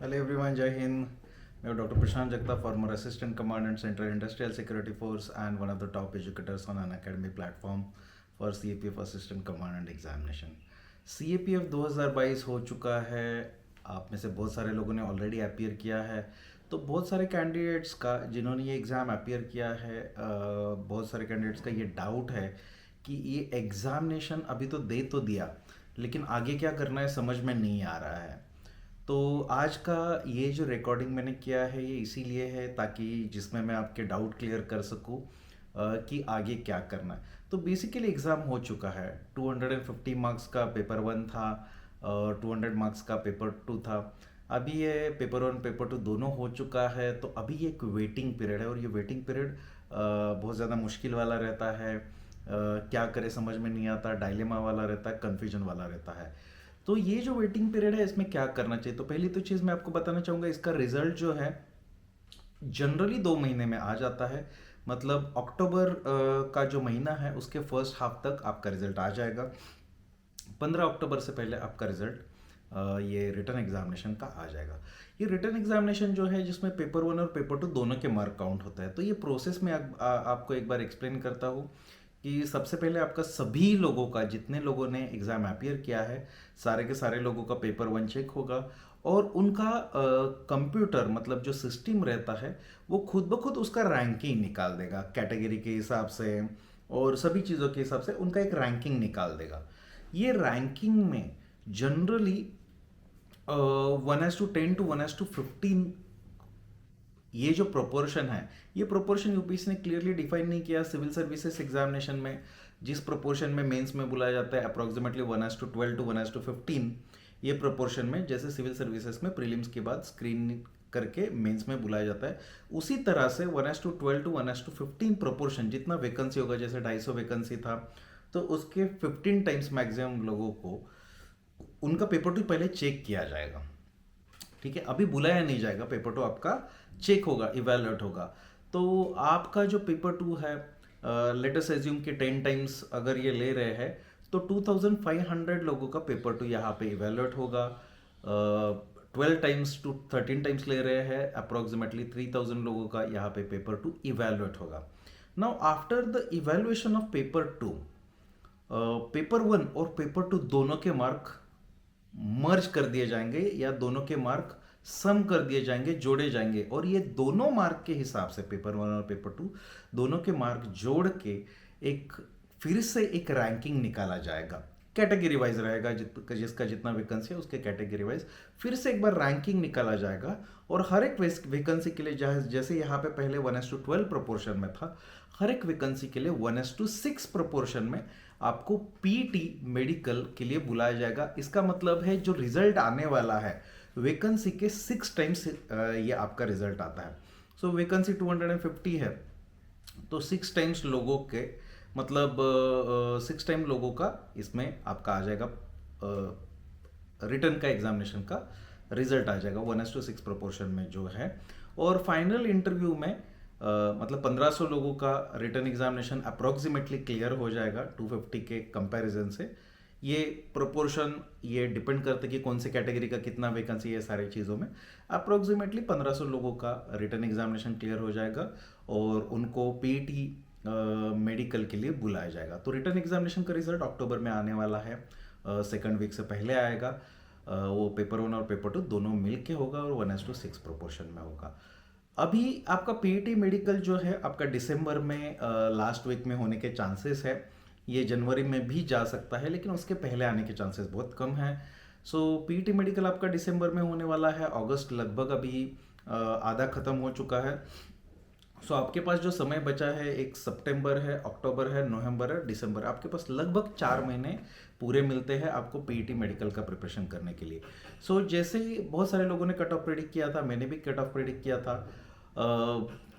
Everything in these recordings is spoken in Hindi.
हेलो एवरीवन, जय हिंद। मैं doctor Prashant Jagtap, former assistant commandant central industrial security force and one of the top educators on Unacademy platform for CAPF assistant commandant examination. CAPF 2022 हो चुका है। आप में से बहुत सारे लोगों ने ऑलरेडी अपीयर किया है। तो बहुत सारे कैंडिडेट्स का जिन्होंने ये एग्ज़ाम अपीयर किया है, बहुत सारे कैंडिडेट्स का ये डाउट है कि ये एग्ज़ामिनेशन अभी तो दिया, लेकिन आगे क्या करना है समझ में नहीं आ रहा है। तो आज का ये जो रिकॉर्डिंग मैंने किया है ये इसीलिए है ताकि जिसमें मैं आपके डाउट क्लियर कर सकूं कि आगे क्या करना है। तो बेसिकली एग्ज़ाम हो चुका है। 250 मार्क्स का पेपर वन था और 200 मार्क्स का पेपर टू था। अभी ये पेपर वन पेपर टू दोनों हो चुका है, तो अभी ये एक वेटिंग पीरियड है और ये वेटिंग पीरियड बहुत ज़्यादा मुश्किल वाला रहता है। क्या करे समझ में नहीं आता, डायलेमा वाला रहता है, कन्फ्यूजन वाला रहता है। तो ये जो वेटिंग पीरियड है इसमें क्या करना चाहिए, तो पहली तो चीज़ मैं आपको बताना चाहूँगा, इसका रिजल्ट जो है जनरली 2 महीने में आ जाता है। मतलब अक्टूबर का जो महीना है उसके फर्स्ट हाफ तक आपका रिजल्ट आ जाएगा। 15 अक्टूबर से पहले आपका रिजल्ट ये रिटर्न एग्जामिनेशन का आ जाएगा। ये रिटर्न एग्जामिनेशन जो है जिसमें पेपर वन और पेपर टू दोनों के मार्क काउंट होता है, तो ये प्रोसेस में आपको एक बार एक्सप्लेन करता हूँ कि सबसे पहले आपका सभी लोगों का, जितने लोगों ने एग्ज़ाम अपीयर किया है, सारे के सारे लोगों का पेपर वन चेक होगा और उनका कंप्यूटर मतलब जो सिस्टम रहता है वो खुद ब खुद उसका रैंकिंग निकाल देगा कैटेगरी के हिसाब से और सभी चीज़ों के हिसाब से उनका एक रैंकिंग निकाल देगा। ये रैंकिंग में जनरली 1:10 टू 1:15 ये जो प्रोपोर्शन है, ये प्रोपोर्शन यूपीएससी ने क्लियरली डिफाइन नहीं किया। सिविल सर्विसेज एग्जामिनेशन में जिस प्रोपोर्शन में मेंस में बुलाया जाता है अप्रोक्सीमेटली 1:12 टू 1:15, ये प्रोपोर्शन में जैसे सिविल सर्विसेज में प्रीलिम्स के बाद स्क्रीन करके मेंस में बुलाया जाता है, उसी तरह से 1:12 टू 1:15 प्रोपोर्शन जितना वैकेंसी होगा, जैसे 250 वैकेंसी था तो उसके 15 टाइम्स मैक्सिमम लोगों को उनका पेपर टू पहले चेक किया जाएगा। ठीक है, अभी बुलाया नहीं जाएगा, पेपर टू आपका चेक होगा, इवेल्युएट होगा। तो आपका जो पेपर टू है, लेट अस एज्यूम कि 10 टाइम्स अगर ये ले रहे हैं तो 2500 लोगों का पेपर टू यहाँ पे इवेल्युएट होगा। 12 टाइम्स टू 13 टाइम्स ले रहे हैं, अप्रोक्सीमेटली 3000 लोगों का यहाँ पे पेपर टू इवेल्युएट होगा। Now after the evaluation of paper two, paper one और पेपर टू दोनों के मार्क मर्ज कर दिए जाएंगे या दोनों के मार्क सम कर दिए जाएंगे, जोड़े जाएंगे, और ये दोनों मार्क के हिसाब से पेपर वन और पेपर टू दोनों के मार्क जोड़ के एक फिर से एक रैंकिंग निकाला जाएगा। कैटेगरी वाइज रहेगा, जिसका जितना वैकेंसी है उसके कैटेगरी वाइज फिर से एक बार रैंकिंग निकाला जाएगा। और हर एक वैकेंसी के लिए जैसे यहाँ पे पहले 1:12 प्रोपोर्शन में था, हर एक वैकेंसी के लिए 1:6 प्रोपोर्शन में आपको पीटी मेडिकल के लिए बुलाया जाएगा। इसका मतलब है जो रिजल्ट आने वाला है वैकेंसी के 6 टाइम्स ये आपका रिजल्ट आता है। सो वैकेंसी 250 है तो 6 टाइम्स लोगों के मतलब 6 टाइम लोगों का इसमें आपका आ जाएगा, रिटर्न का एग्जामिनेशन का रिजल्ट आ जाएगा 1:6 प्रोपोर्शन में जो है। और फाइनल इंटरव्यू में मतलब 1500 लोगों का रिटर्न एग्जामिनेशन अप्रोक्सीमेटली क्लियर हो जाएगा 250 के कंपैरिजन से। ये प्रोपोर्शन ये डिपेंड करते कि कौन से कैटेगरी का कितना वैकेंसी है, सारी चीज़ों में अप्रोक्सीमेटली 1500 लोगों का रिटर्न एग्जामिनेशन क्लियर हो जाएगा और उनको पीटी मेडिकल के लिए बुलाया जाएगा। तो रिटर्न एग्जामिनेशन का रिजल्ट अक्टूबर में आने वाला है, सेकंड वीक से पहले आएगा। वो पेपर वन और पेपर टू दोनों मिल के होगा और 1:6 प्रोपोर्शन में होगा। अभी आपका पीईटी मेडिकल जो है आपका दिसंबर में लास्ट वीक में होने के चांसेस है। ये जनवरी में भी जा सकता है लेकिन उसके पहले आने के चांसेस बहुत कम है। सो पीईटी मेडिकल आपका दिसंबर में होने वाला है। अगस्त लगभग अभी आधा खत्म हो चुका है। सो आपके पास जो समय बचा है, एक सितंबर है, अक्टूबर है, नवंबर है, दिसंबर, आपके पास लगभग 4 महीने पूरे मिलते हैं आपको पीईटी मेडिकल का प्रिपरेशन करने के लिए। सो जैसे ही बहुत सारे लोगों ने कट ऑफ प्रेडिक्ट किया था, मैंने भी कट ऑफ प्रेडिक्ट किया था,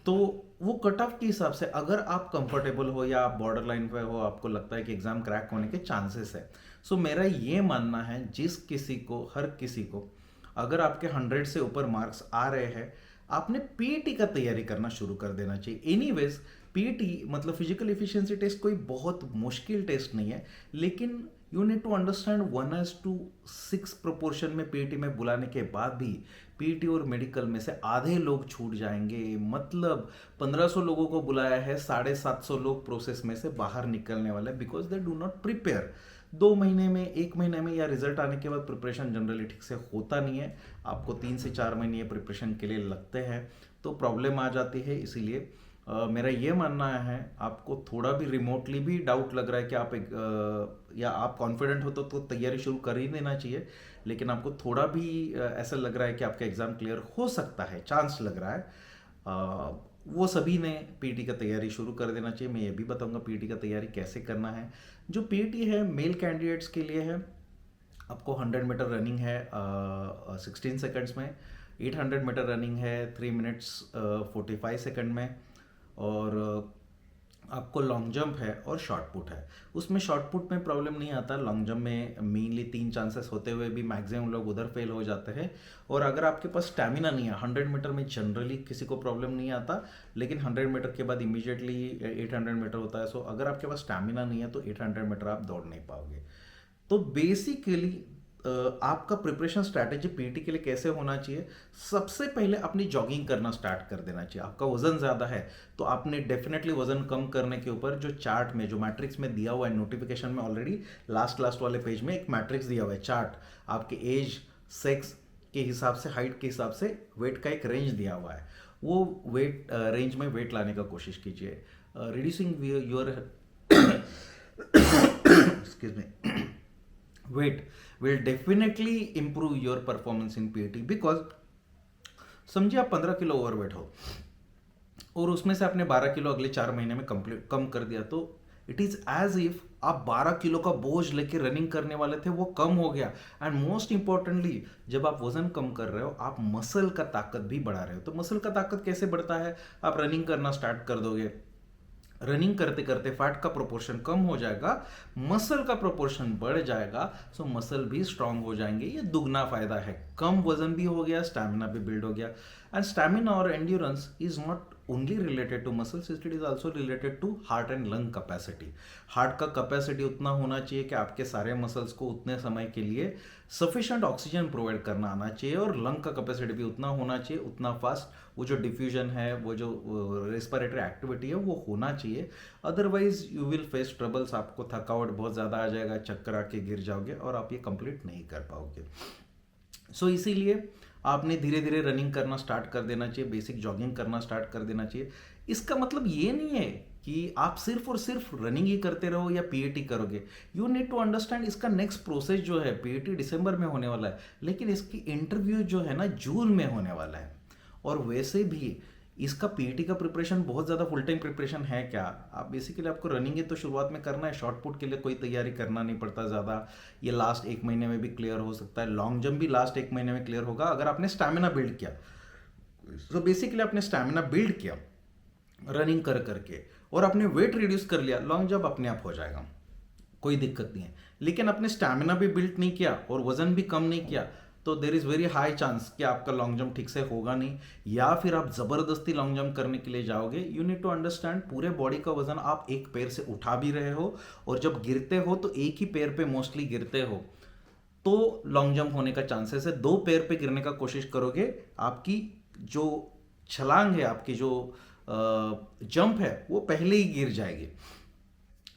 तो वो कट ऑफ के हिसाब से अगर आप कंफर्टेबल हो या आप बॉर्डर लाइन पे हो, आपको लगता है कि एग्जाम क्रैक होने के चांसेस है, सो मेरा ये मानना है जिस किसी को, हर किसी को अगर आपके 100 से ऊपर मार्क्स आ रहे हैं, आपने पीईटी का तैयारी करना शुरू कर देना चाहिए। एनीवेज पीईटी मतलब फिजिकल एफिशिएंसी टेस्ट कोई बहुत मुश्किल टेस्ट नहीं है, लेकिन you need to understand 1:6 proportion में पीटी में बुलाने के बाद भी पीटी और मेडिकल में से आधे लोग छूट जाएंगे। मतलब 1500 लोगों को बुलाया है, 750 लोग प्रोसेस में से बाहर निकलने वाले, because they do not prepare. 2 महीने में, 1 महीने में या रिजल्ट आने के बाद प्रिपरेशन जनरली ठीक से होता नहीं है। आपको 3 से 4 महीने ये प्रिपरेशन के लिए लगते हैं, तो प्रॉब्लम आ जाती है। इसीलिए मेरा ये मानना है, आपको थोड़ा भी रिमोटली भी डाउट लग रहा है कि आप या आप कॉन्फिडेंट हो तो तैयारी शुरू कर ही देना चाहिए। लेकिन आपको थोड़ा भी ऐसा लग रहा है कि आपका एग्ज़ाम क्लियर हो सकता है, चांस लग रहा है, वो सभी ने पीटी का तैयारी शुरू कर देना चाहिए। मैं ये भी बताऊंगा पीटी का तैयारी कैसे करना है। जो पीटी है मेल कैंडिडेट्स के लिए है। आपको 100 मीटर रनिंग है 16 सेकंड्स में, 800 मीटर रनिंग है 3 मिनट्स 45 सेकंड में, और आपको लॉन्ग जंप है और शॉर्ट पुट है। उसमें शॉर्ट पुट में प्रॉब्लम नहीं आता, लॉन्ग जंप में मेनली 3 चांसेस होते हुए भी मैक्सिमम लोग उधर फेल हो जाते हैं। और अगर आपके पास स्टैमिना नहीं है, 100 मीटर में जनरली किसी को प्रॉब्लम नहीं आता, लेकिन 100 मीटर के बाद इमीडिएटली 800 मीटर होता है। सो अगर आपके पास स्टैमिना नहीं है तो 800 मीटर आप दौड़ नहीं पाओगे। तो बेसिकली आपका प्रिपरेशन स्ट्रैटेजी पीटी के लिए कैसे होना चाहिए, सबसे पहले अपनी जॉगिंग करना स्टार्ट कर देना चाहिए। आपका वजन ज़्यादा है तो आपने डेफिनेटली वजन कम करने के ऊपर जो चार्ट में, जो मैट्रिक्स में दिया हुआ है, नोटिफिकेशन में ऑलरेडी लास्ट वाले पेज में एक मैट्रिक्स दिया हुआ है, चार्ट, आपके एज, सेक्स के हिसाब से, हाइट के हिसाब से वेट का एक रेंज दिया हुआ है। वो वेट रेंज में वेट लाने का कोशिश कीजिए। Reducing your excuse me weight will definitely improve your performance in PAT, because समझिए आप 15 किलो ओवरवेट हो और उसमें से आपने 12 किलो अगले 4 महीने में कंप्लीट कम कर दिया, तो इट इज एज इफ आप 12 किलो का बोझ लेके रनिंग करने वाले थे, वो कम हो गया। एंड मोस्ट इंपॉर्टेंटली, जब आप वजन कम कर रहे हो आप मसल का ताकत भी बढ़ा रहे हो। तो मसल का ताकत कैसे बढ़ता है, आप रनिंग करना स्टार्ट कर दोगे, रनिंग करते करते फैट का प्रोपोर्शन कम हो जाएगा, मसल का प्रोपोर्शन बढ़ जाएगा, सो मसल भी स्ट्रांग हो जाएंगे। ये दुगना फायदा है, कम वजन भी हो गया, स्टैमिना भी बिल्ड हो गया। एंड स्टैमिना और endurance is not only related to muscles, it is also related to heart and lung capacity. Heart का कैपेसिटी उतना होना चाहिए कि आपके सारे मसल्स को उतने समय के लिए सफिशिएंट ऑक्सीजन प्रोवाइड करना आना चाहिए, और लंग का कैपेसिटी भी उतना होना चाहिए, उतना फास्ट वो जो डिफ्यूजन है, वो जो रेस्पिरेटरी एक्टिविटी है वो होना चाहिए। Otherwise you will face troubles, आपको थकावट बहुत ज़्यादा आ जाएगा, चक्कर आके गिर जाओगे और आप ये कंप्लीट नहीं कर पाओगे। सो इसीलिए आपने धीरे धीरे रनिंग करना स्टार्ट कर देना चाहिए, बेसिक जॉगिंग करना स्टार्ट कर देना चाहिए। इसका मतलब ये नहीं है कि आप सिर्फ और सिर्फ रनिंग ही करते रहो या पीएटी करोगे। यू नीड टू अंडरस्टैंड इसका नेक्स्ट प्रोसेस जो है, पीएटी दिसंबर में होने वाला है, लेकिन इसकी इंटरव्यू जो है ना जून में होने वाला है। और वैसे भी इसका पीएटी का प्रिपरेशन बहुत ज़्यादा फुल टाइम प्रिपरेशन है क्या, आप बेसिकली आपको रनिंग ही तो शुरुआत में करना है, शॉर्ट पुट के लिए कोई तैयारी करना नहीं पड़ता ज़्यादा, ये लास्ट 1 महीने में भी क्लियर हो सकता है। लॉन्ग जंप भी लास्ट 1 महीने में क्लियर होगा अगर आपने स्टैमिना बिल्ड किया। तो बेसिकली आपने स्टैमिना बिल्ड किया रनिंग कर करके और आपने वेट रिड्यूस कर लिया, लॉन्ग जंप अपने आप हो जाएगा, कोई दिक्कत नहीं है। लेकिन आपने स्टैमिना भी बिल्ड नहीं किया और वजन भी कम नहीं किया, तो there is very high chance कि आपका लॉन्ग जंप ठीक से होगा नहीं, या फिर आप ज़बरदस्ती लॉन्ग जंप करने के लिए जाओगे। यू नीड टू अंडरस्टैंड, पूरे बॉडी का वजन आप एक पैर से उठा भी रहे हो, और जब गिरते हो तो एक ही पैर पे मोस्टली गिरते हो, तो लॉन्ग जंप होने का चांसेस है। 2 पैर पे गिरने का कोशिश करोगे, आपकी जो छलांग है, आपकी जो जंप है, वो पहले ही गिर जाएगी।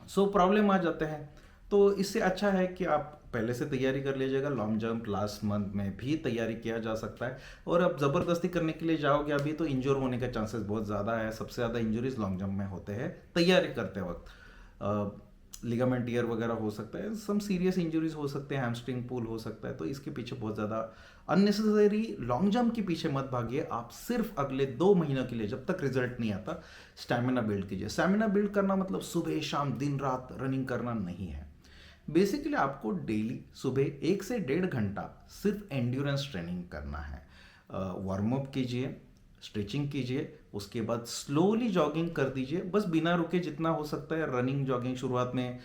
सो प्रॉब्लम आ जाते हैं। तो इससे अच्छा है कि आप पहले से तैयारी कर लीजिएगा। लॉन्ग जंप लास्ट मंथ में भी तैयारी किया जा सकता है, और अब ज़बरदस्ती करने के लिए जाओगे अभी तो इंजोर होने का चांसेस बहुत ज़्यादा है। सबसे ज़्यादा इंजरीज लॉन्ग जंप में होते हैं तैयारी करते वक्त। लिगामेंट टीयर वगैरह हो सकता है, सम सीरियस इंजरीज हो सकते हैं, हैमस्ट्रिंग पुल हो सकता है। तो इसके पीछे बहुत ज़्यादा अननेसेसरी लॉन्ग जंप के पीछे मत भागिए। आप सिर्फ अगले 2 महीनों के लिए, जब तक रिजल्ट नहीं आता, स्टैमिना बिल्ड कीजिए। स्टैमिना बिल्ड करना मतलब सुबह शाम दिन रात रनिंग करना नहीं है। बेसिकली आपको डेली सुबह 1 से 1.5 घंटा सिर्फ एंड्योरेंस ट्रेनिंग करना है। वार्म अप कीजिए, स्ट्रेचिंग कीजिए, उसके बाद स्लोली जॉगिंग कर दीजिए, बस बिना रुके जितना हो सकता है। रनिंग जॉगिंग शुरुआत में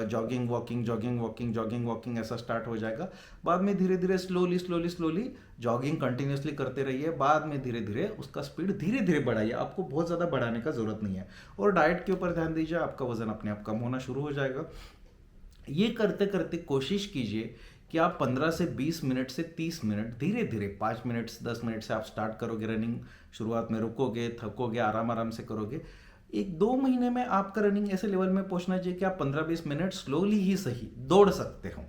jogging walking jogging walking jogging walking ऐसा स्टार्ट हो जाएगा। बाद में धीरे धीरे slowly slowly slowly jogging continuously करते रहिए। बाद में धीरे धीरे उसका स्पीड धीरे धीरे बढ़ाइए, आपको बहुत ज़्यादा बढ़ाने का ज़रूरत नहीं है। और डाइट के ऊपर ध्यान दीजिए, आपका वजन अपने आप कम होना शुरू हो जाएगा। ये करते करते कोशिश कीजिए कि आप 15 से 20 मिनट से 30 मिनट धीरे धीरे, 5 मिनट 10 मिनट से आप स्टार्ट करोगे रनिंग। शुरुआत में रुकोगे, थकोगे, आराम आराम से करोगे। 1-2 महीने में आपका रनिंग ऐसे लेवल में पहुंचना चाहिए कि आप 15-20 मिनट स्लोली ही सही दौड़ सकते हो।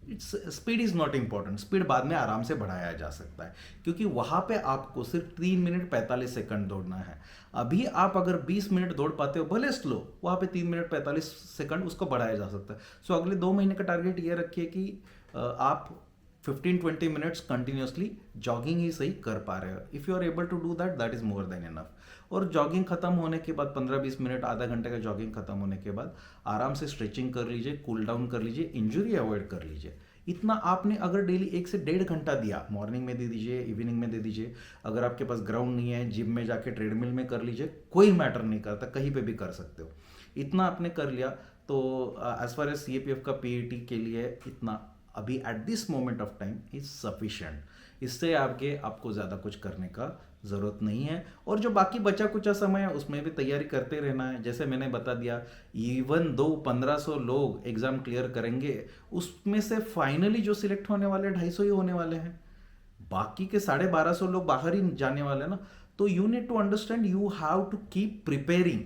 Its speed is not important, speed बाद में आराम से बढ़ाया जा सकता है, क्योंकि वहां पे आपको सिर्फ 3 मिनट 45 सेकंड दौड़ना है। अभी आप अगर 20 मिनट दौड़ पाते हो भले स्लो, वहां पे 3 मिनट 45 सेकंड उसको बढ़ाया जा सकता है। सो अगले 2 महीने का टारगेट ये रखिए कि आप 15-20 मिनट्स कंटिन्यूसली जॉगिंग ही सही कर पा रहे हो। If you are able to do that, that is more than enough. और जॉगिंग खत्म होने के बाद 15-20 मिनट, आधा घंटे का जॉगिंग खत्म होने के बाद आराम से स्ट्रेचिंग कर लीजिए, कूल डाउन कर लीजिए, इंजरी अवॉइड कर लीजिए। इतना आपने अगर डेली 1 से 1.5 घंटा दिया, मॉर्निंग में दे दीजिए, इवनिंग में दे दीजिए। अगर आपके पास ग्राउंड नहीं है, जिम में जाके ट्रेडमिल में कर लीजिए, कोई मैटर नहीं करता, कहीं पे भी कर सकते हो। इतना आपने कर लिया तो एज फार एज CAPF का PAT के लिए इतना अभी at this moment of time is sufficient. इससे आपको ज़्यादा कुछ करने का ज़रूरत नहीं है। और जो बाकी बचा कुचा समय है उसमें भी तैयारी करते रहना है। जैसे मैंने बता दिया, इवन दो 1500 लोग एग्ज़ाम क्लियर करेंगे, उसमें से फाइनली जो सिलेक्ट होने वाले 250 ही होने वाले हैं। बाकी के 1250 लोग बाहर ही जाने वाले हैं ना। तो you need to understand, you have to keep preparing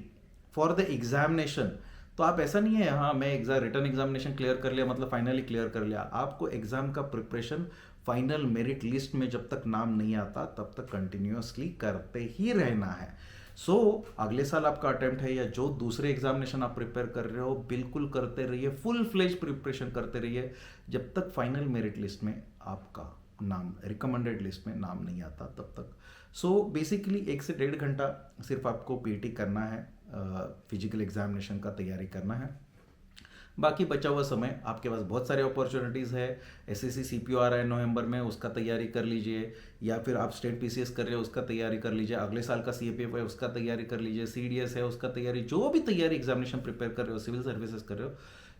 for the examination. तो आप ऐसा नहीं है हाँ मैं रिटर्न एग्जामिनेशन क्लियर कर लिया मतलब फाइनली क्लियर कर लिया। आपको एग्जाम का प्रिपरेशन फाइनल मेरिट लिस्ट में जब तक नाम नहीं आता तब तक कंटिन्यूअसली करते ही रहना है। सो अगले साल आपका अटेम्प्ट है या जो दूसरे एग्जामिनेशन आप प्रिपेयर कर रहे हो, बिल्कुल करते रहिए, फुल फ्लेज प्रिपरेशन करते रहिए जब तक फाइनल मेरिट लिस्ट में आपका नाम, रिकमेंडेड लिस्ट में नाम नहीं आता तब तक। सो बेसिकली 1 से 1.5 घंटा सिर्फ आपको PAT करना है, फिजिकल एग्जामिनेशन का तैयारी करना है। बाकी बचा हुआ समय आपके पास बहुत सारे अपॉर्चुनिटीज़ है। SSC CPO आ रहा है नवंबर में, उसका तैयारी कर लीजिए, या फिर आप स्टेट PCS कर रहे हो उसका तैयारी कर लीजिए, अगले साल का CAPF है उसका तैयारी कर लीजिए, CDS है उसका तैयारी, जो भी तैयारी एग्जामिनेशन प्रिपेयर कर रहे हो, सिविल सर्विसेज कर रहे हो,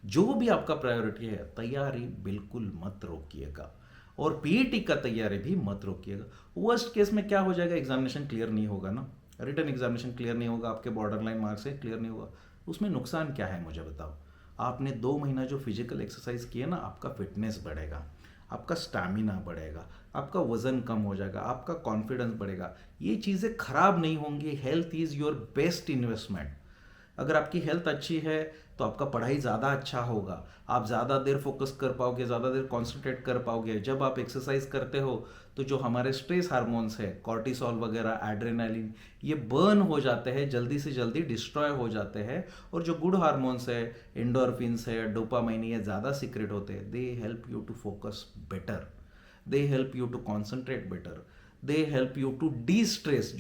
जो भी आपका प्रायोरिटी है, तैयारी बिल्कुल मत रोकिएगा। और PAT का तैयारी भी मत रोकिएगा। वर्स्ट केस में क्या हो जाएगा, एग्जामिनेशन क्लियर नहीं होगा ना, रिटर्न एग्जामिनेशन क्लियर नहीं होगा, आपके बॉर्डर लाइन मार्क्स से क्लियर नहीं होगा, उसमें नुकसान क्या है मुझे बताओ। आपने 2 महीना जो फिजिकल एक्सरसाइज किया ना, आपका फिटनेस बढ़ेगा, आपका स्टैमिना बढ़ेगा, आपका वजन कम हो जाएगा, आपका कॉन्फिडेंस बढ़ेगा। ये चीज़ें खराब नहीं होंगी। Health is your best investment. अगर आपकी हेल्थ अच्छी है तो आपका पढ़ाई ज़्यादा अच्छा होगा, आप ज़्यादा देर फोकस कर पाओगे, ज़्यादा देर कॉन्सेंट्रेट कर पाओगे। जब आप एक्सरसाइज करते हो तो जो हमारे स्ट्रेस हार्मोन्स है, कॉर्टिसोल वगैरह, एड्रेनालिन, ये बर्न हो जाते हैं, जल्दी से जल्दी डिस्ट्रॉय हो जाते हैं। और जो गुड हार्मोन्स है, एंडोर्फिन्स है, डोपामाइन, ये ज़्यादा सीक्रेट होते हैं। They help you to focus better, they help you to concentrate better, they help you to destress.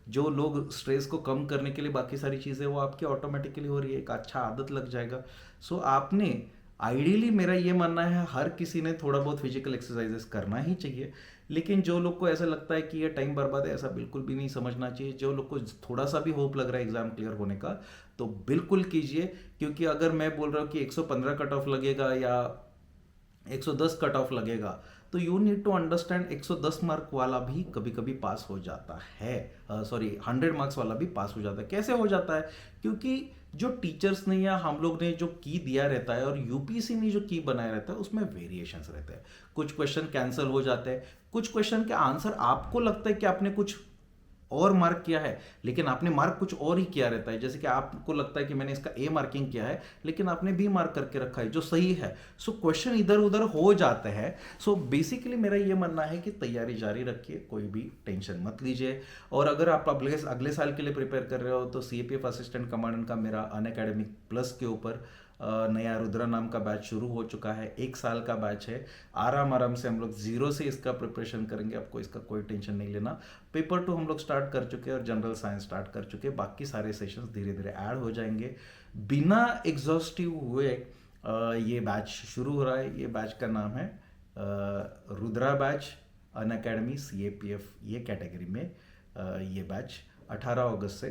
जो लोग स्ट्रेस को कम करने के लिए बाकी सारी चीज़ें वो आपकी ऑटोमेटिकली हो रही है, एक अच्छा आदत लग जाएगा। सो आपने आइडियली, मेरा ये मानना है, हर किसी ने थोड़ा बहुत फिजिकल एक्सरसाइजेस करना ही चाहिए। लेकिन जो लोग को ऐसा लगता है कि ये टाइम बर्बाद है, ऐसा बिल्कुल भी नहीं समझना चाहिए। जो लोग को थोड़ा सा भी होप लग रहा है एग्जाम क्लियर होने का, तो बिल्कुल कीजिए। क्योंकि अगर मैं बोल रहा हूँ कि 115 कट ऑफ लगेगा या 110 कट ऑफ लगेगा, तो you need to understand 110 mark वाला भी कभी कभी पास हो जाता है, सॉरी 100 मार्क्स वाला भी पास हो जाता है। कैसे हो जाता है? क्योंकि जो टीचर्स ने या हम लोग ने जो की दिया रहता है और UPSC ने जो की बनाया रहता है उसमें वेरिएशंस रहते हैं। कुछ क्वेश्चन कैंसिल हो जाते हैं, कुछ क्वेश्चन के आंसर आपको लगता है कि आपने कुछ और मार्क किया है लेकिन आपने मार्क कुछ और ही किया रहता है। जैसे कि आपको लगता है कि मैंने इसका A मार्किंग किया है लेकिन आपने B मार्क करके रखा है जो सही है। सो क्वेश्चन इधर उधर हो जाते हैं। सो बेसिकली मेरा ये मानना है कि तैयारी जारी रखिए, कोई भी टेंशन मत लीजिए। और अगर आप अगले साल के लिए प्रिपेयर कर रहे हो तो CAPF असिस्टेंट कमांडेंट का मेरा अनअकैडमिक प्लस के ऊपर नया रुद्रा नाम का बैच शुरू हो चुका है। 1 साल का बैच है। आराम आराम से हम लोग 0 से इसका प्रिपरेशन करेंगे, आपको इसका कोई टेंशन नहीं लेना। पेपर 2 हम लोग स्टार्ट कर चुके हैं और जनरल साइंस स्टार्ट कर चुके हैं। बाकी सारे सेशंस धीरे धीरे ऐड हो जाएंगे। बिना एग्जॉस्टिव हुए ये बैच शुरू हो रहा है। ये बैच का नाम है रुद्रा बैच अनअकैडमी CAPF, ये कैटेगरी में ये बैच 18 अगस्त से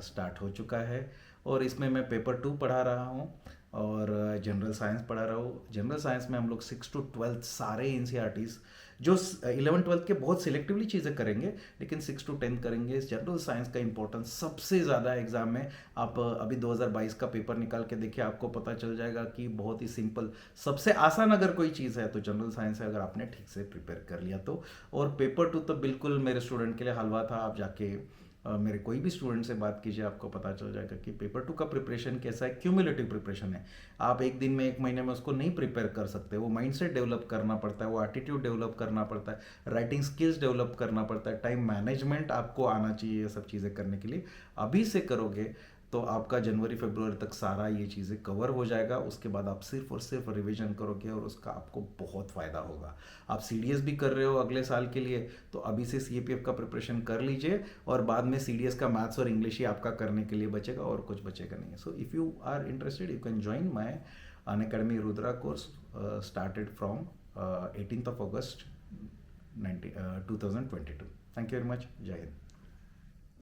स्टार्ट हो चुका है। और इसमें मैं पेपर 2 पढ़ा रहा हूँ और जनरल साइंस पढ़ा रहा हूँ। जनरल साइंस में हम लोग 6 to 12 सारे NCERTs जो 11th 12th के बहुत सिलेक्टिवली चीज़ें करेंगे, लेकिन 6 to 10 करेंगे। जनरल साइंस का इंपॉर्टेंस सबसे ज़्यादा एग्जाम में। आप अभी 2022 का पेपर निकाल के देखिए, आपको पता चल जाएगा कि बहुत ही सिंपल, सबसे आसान अगर कोई चीज़ है तो जनरल साइंस है, अगर आपने ठीक से प्रिपेयर कर लिया तो। और पेपर 2 तो बिल्कुल मेरे स्टूडेंट के लिए हलवा था। आप जाके मेरे कोई भी स्टूडेंट से बात कीजिए, आपको पता चल जाएगा कि पेपर 2 का प्रिपरेशन कैसा है। क्यूमुलेटिव प्रिपरेशन है। आप एक दिन में, एक महीने में उसको नहीं प्रिपेयर कर सकते। वो माइंडसेट डेवलप करना पड़ता है, वो एटीट्यूड डेवलप करना पड़ता है, राइटिंग स्किल्स डेवलप करना पड़ता है, टाइम मैनेजमेंट आपको आना चाहिए ये सब चीज़ें करने के लिए। अभी से करोगे तो आपका जनवरी फरवरी तक सारा ये चीज़ें कवर हो जाएगा। उसके बाद आप सिर्फ और सिर्फ रिवीजन करोगे और उसका आपको बहुत फ़ायदा होगा। आप सीडीएस भी कर रहे हो अगले साल के लिए, तो अभी से सीएपीएफ का प्रिपरेशन कर लीजिए, और बाद में सीडीएस का मैथ्स और इंग्लिश ही आपका करने के लिए बचेगा, और कुछ बचेगा नहीं। So if you are interested, you can join my Unacademy Rudra course started from 18th of August 2022. Thank you very much. Jai Hind.